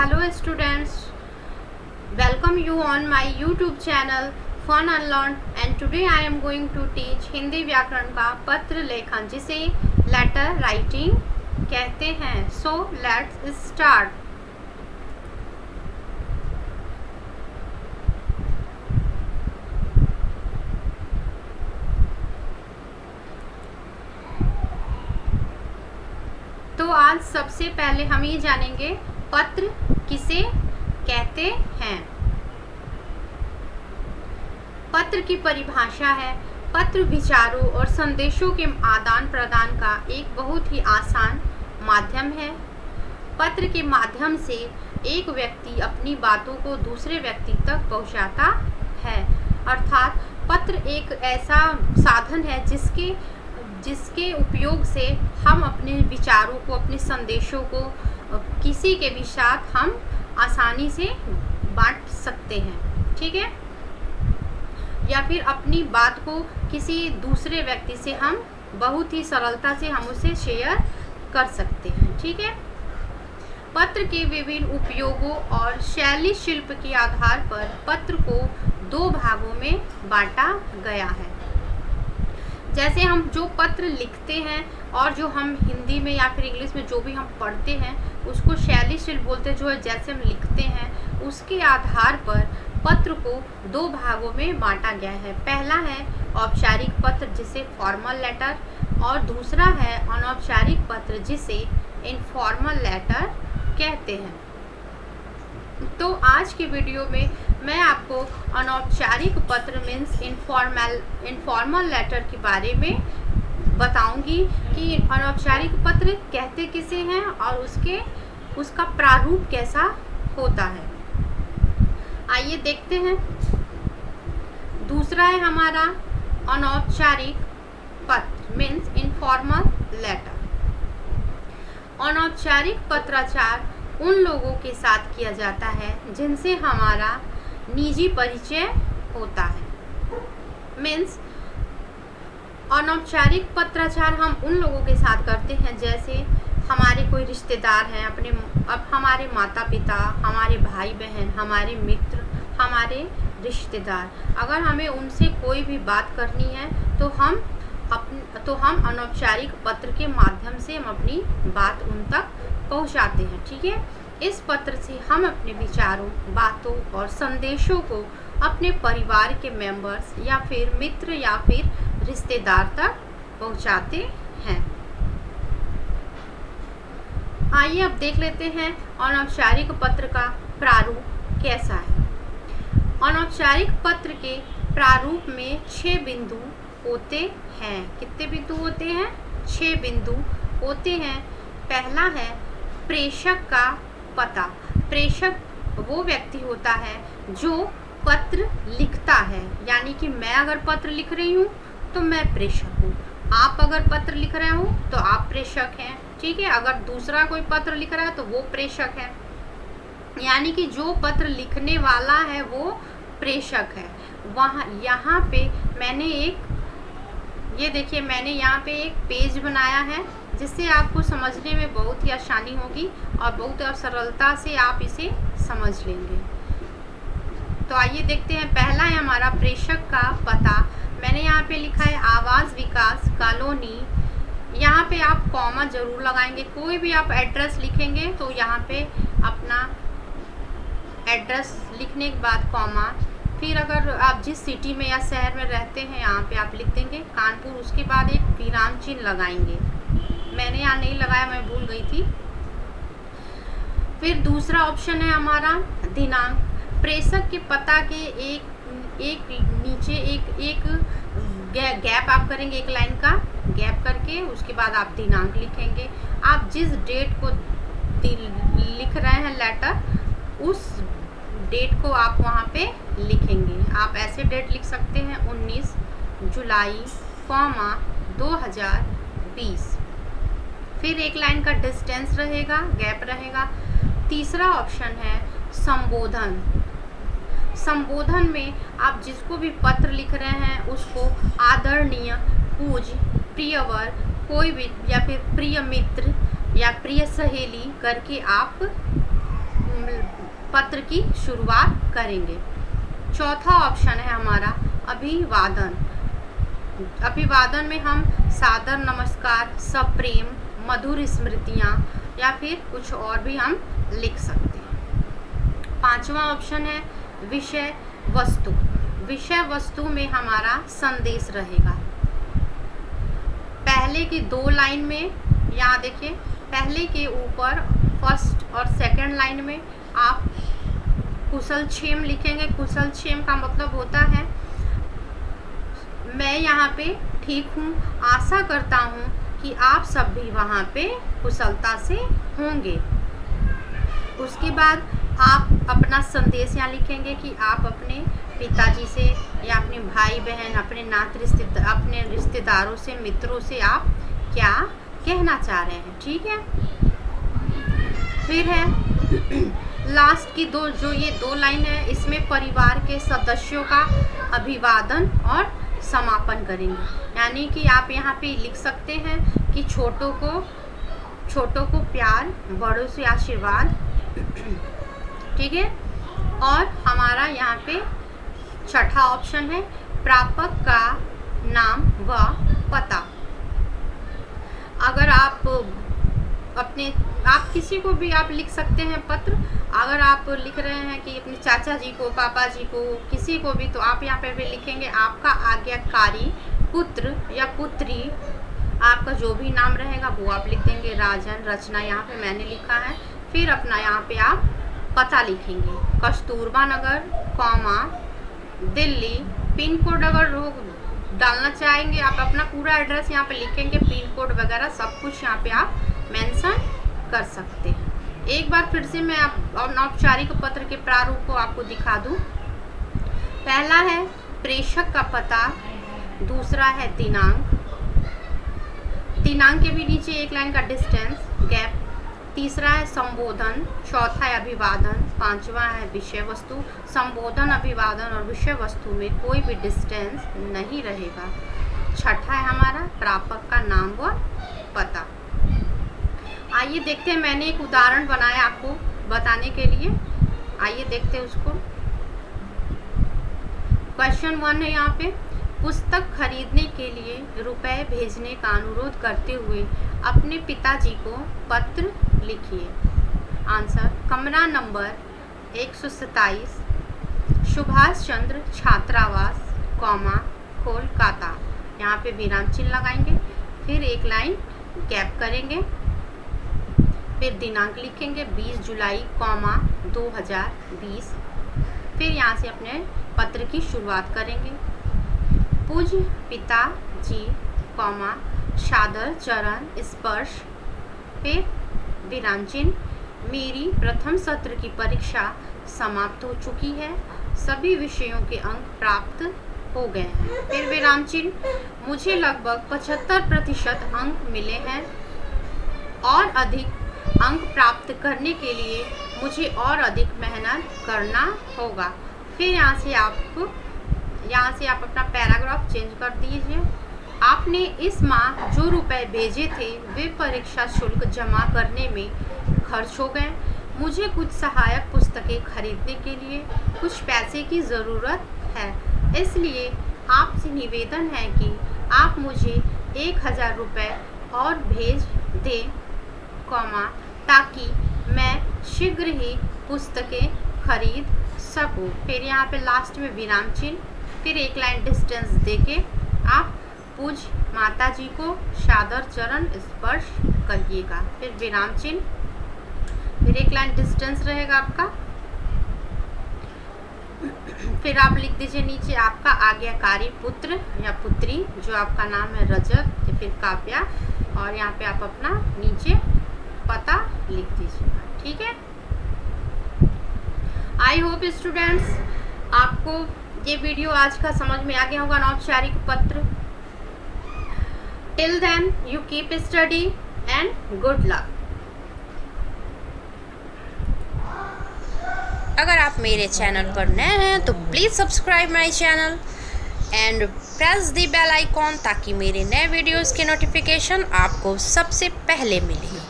Hello students, welcome you on my YouTube channel Fun Unlearn and today I am going to teach Hindi व्याकरण का पत्र लेखन जिसे letter writing कहते हैं। So let's start। तो आज सबसे पहले हम ये जानेंगे पत्र किसे कहते हैं। पत्र की परिभाषा है, पत्र विचारों और संदेशों के आदान प्रदान का एक बहुत ही आसान माध्यम है। पत्र के माध्यम से एक व्यक्ति अपनी बातों को दूसरे व्यक्ति तक पहुंचाता है। अर्थात पत्र एक ऐसा साधन है जिसके उपयोग से हम अपने विचारों को, अपने संदेशों को किसी के भी साथ हम आसानी से बांट सकते हैं, ठीक है, या फिर अपनी बात को किसी दूसरे व्यक्ति से हम बहुत ही सरलता से हम उसे शेयर कर सकते हैं, ठीक है। पत्र के विभिन्न उपयोगों और शैली शिल्प के आधार पर पत्र को दो भागों में बांटा गया है। जैसे हम जो पत्र लिखते हैं और जो हम हिंदी में या फिर इंग्लिश में जो भी हम पढ़ते हैं उसको शैली शिल्प बोलते हैं। जो है जैसे हम लिखते हैं उसके आधार पर पत्र को दो भागों में बांटा गया है। पहला है औपचारिक पत्र जिसे फॉर्मल लेटर और दूसरा है अनौपचारिक पत्र जिसे इनफॉर्मल लेटर कहते हैं। तो आज की वीडियो में मैं आपको अनौपचारिक पत्र मीन्स इनफॉर्मल लेटर के बारे में बताऊंगी कि अनौपचारिक पत्र कहते किसे हैं और उसका प्रारूप कैसा होता है। आइए देखते हैं। दूसरा है हमारा अनौपचारिक पत्र मीन्स इनफॉर्मल लेटर। अनौपचारिक पत्राचार उन लोगों के साथ किया जाता है जिनसे हमारा निजी परिचय होता है। मीन्स अनौपचारिक पत्राचार हम उन लोगों के साथ करते हैं जैसे हमारे कोई रिश्तेदार हैं, अब हमारे माता पिता, हमारे भाई बहन, हमारे मित्र, हमारे रिश्तेदार। अगर हमें उनसे कोई भी बात करनी है तो हम अनौपचारिक पत्र के माध्यम से हम अपनी बात उन तक पहुंचाते हैं, ठीक है। इस पत्र से हम अपने विचारों, बातों और संदेशों को अपने परिवार के मेंबर्स या फिर मित्र या फिर रिश्तेदार तक पहुंचाते हैं। आइए अब देख लेते हैं अनौपचारिक पत्र का प्रारूप कैसा है। अनौपचारिक पत्र के प्रारूप में 6 बिंदु होते हैं। कितने बिंदु होते हैं? 6 बिंदु होते हैं। पहला है प्रेषक का पता। प्रेषक वो व्यक्ति होता है जो पत्र लिखता है, यानी कि मैं अगर पत्र लिख रही हूँ तो मैं प्रेषक हूँ, आप अगर पत्र लिख रहे हो तो आप प्रेषक हैं, ठीक है। अगर दूसरा कोई पत्र लिख रहा है तो वो प्रेषक है, यानी कि जो पत्र लिखने वाला है वो प्रेषक है। यहाँ पे मैंने यहाँ पे एक पेज बनाया है जिससे आपको समझने में बहुत ही आसानी होगी और बहुत सरलता से आप इसे समझ लेंगे। तो आइए देखते हैं। पहला है हमारा प्रेषक का पता। मैंने यहाँ पे लिखा है आवास विकास कॉलोनी। यहाँ पे आप कॉमा जरूर लगाएंगे। कोई भी आप एड्रेस लिखेंगे तो यहाँ पे अपना एड्रेस लिखने के बाद कॉमा, फिर अगर आप जिस सिटी में या शहर में रहते हैं यहाँ पे आप लिख देंगे कानपुर, उसके बाद एक विराम चिन्ह लगाएंगे। मैंने यहाँ नहीं लगाया, मैं भूल गई थी। फिर दूसरा ऑप्शन है हमारा दिनांक। प्रेषक के पता के एक नीचे एक गैप आप करेंगे, एक लाइन का गैप करके उसके बाद आप दिनांक लिखेंगे। आप जिस डेट को लिख रहे हैं लेटर उस डेट को आप वहाँ पे लिखेंगे। आप ऐसे डेट लिख सकते हैं 19 जुलाई 2020। फिर एक लाइन का डिस्टेंस रहेगा, गैप रहेगा। तीसरा ऑप्शन है संबोधन। संबोधन में आप जिसको भी पत्र लिख रहे हैं उसको आदरणीय, पूज्य, प्रियवर, कोई भी या फिर प्रिय मित्र या प्रिय सहेली करके आप पत्र की शुरुआत करेंगे। चौथा ऑप्शन है हमारा अभिवादन। अभिवादन में हम सादर नमस्कार, सप्रेम, मधुर स्मृतियाँ या फिर कुछ और भी हम लिख सकते हैं। पांचवा ऑप्शन है विषय वस्तु। विषय वस्तु में हमारा संदेश रहेगा। पहले की 2 लाइन में, यहाँ देखिए, पहले के ऊपर फर्स्ट और सेकंड लाइन में आप कुशलक्षेम लिखेंगे। कुशलक्षेम का मतलब होता है मैं यहाँ पे ठीक हूँ, आशा करता हूँ कि आप सब भी वहाँ पे कुशलता से होंगे। उसके बाद आप अपना संदेश यहाँ लिखेंगे कि आप अपने पिताजी से या अपने भाई बहन, अपने रिश्तेदारों से, मित्रों से आप क्या कहना चाह रहे हैं। ठीक है। फिर है लास्ट की ये दो लाइन है, इसमें परिवार के सदस्यों का अभिवादन और समापन करेंगे। यानी कि आप यहाँ पे लिख सकते हैं कि छोटों को प्यार, बड़ों से आशीर्वाद। ठीक है। और हमारा यहाँ पे छठा ऑप्शन है प्रापक का नाम व पता। अगर आप किसी को भी आप लिख सकते हैं पत्र। अगर आप लिख रहे हैं कि अपने चाचा जी को, पापा जी को, किसी को भी, तो आप यहाँ पे भी लिखेंगे आपका आज्ञाकारी पुत्र या पुत्री, आपका जो भी नाम रहेगा वो आप लिख देंगे। राजन, रचना यहाँ पे मैंने लिखा है। फिर अपना यहाँ पे आप पता लिखेंगे, कस्तूरबा नगर, कॉमा, दिल्ली। पिन कोड अगर डालना चाहेंगे आप अपना पूरा एड्रेस यहाँ पे लिखेंगे, पिन कोड वगैरह सब कुछ यहाँ पे आप मेंशन कर सकते हैं। एक बार फिर से मैं अनौपचारिक पत्र के प्रारूप को आपको दिखा दूं। पहला है प्रेषक का पता, दूसरा है दिनांक के भी नीचे 1 लाइन का डिस्टेंस गैप, तीसरा है संबोधन, चौथा है अभिवादन, पांचवा है विषय वस्तु। संबोधन, अभिवादन और विषय वस्तु में कोई भी डिस्टेंस नहीं रहेगा। छठा है हमारा प्रापक का नाम व पता। आइए देखते हैं, मैंने एक उदाहरण बनाया आपको बताने के लिए। आइए देखते हैं उसको। क्वेश्चन 1 है यहाँ पे, पुस्तक खरीदने के लिए रुपए भेजने का अनुरोध करते हुए अपने पिताजी को पत्र लिखिए। आंसर, कमरा नंबर 127, सुभाष चंद्र छात्रावास, कॉमा, कोलकाता। यहाँ पे विराम चिन्ह लगाएंगे, फिर 1 लाइन गैप करेंगे, फिर दिनांक लिखेंगे 20 जुलाई, कॉमा, 2020। फिर यहाँ से अपने पत्र की शुरुआत करेंगे। पूज्य पिताजी, कॉमा, सादर चरण स्पर्श, फिर विराम चिन्ह। मेरी प्रथम सत्र की परीक्षा समाप्त हो चुकी है, सभी विषयों के अंक प्राप्त हो गए हैं। फिर विराम चिन्ह। मुझे लगभग 75% अंक मिले हैं और अधिक अंक प्राप्त करने के लिए मुझे और अधिक मेहनत करना होगा। फिर यहाँ से आप अपना पैराग्राफ चेंज कर दीजिए। आपने इस माह जो रुपए भेजे थे वे परीक्षा शुल्क जमा करने में खर्च हो गए। मुझे कुछ सहायक पुस्तकें खरीदने के लिए कुछ पैसे की ज़रूरत है, इसलिए आपसे निवेदन है कि आप मुझे 1000 रुपये और भेज दें, कॉमा, ताकि मैं शीघ्र ही पुस्तकें खरीद सकूं। फिर यहाँ पे लास्ट में विराम चिन्ह, फिर 1 लाइन डिस्टेंस देके आप पूज्य माता जी को सादर चरण स्पर्श करिएगा। फिर विराम चिन्ह, फिर 1 लाइन डिस्टेंस रहेगा आपका। फिर आप लिख दीजिए नीचे आपका आज्ञाकारी पुत्र या पुत्री, जो आपका नाम है रजत या फिर काव्या, और यहाँ पे आप अपना नीचे पता लिख दीजिएगा। ठीक है। आई होप स्टूडेंट्स आपको ये वीडियो आज का समझ में आ गया होगा, अनौपचारिक पत्र। Till then you keep study and good luck. अगर आप मेरे चैनल पर नए हैं तो please subscribe my channel and press the bell icon, ताकि मेरे नए वीडियोस के नोटिफिकेशन आपको सबसे पहले मिले।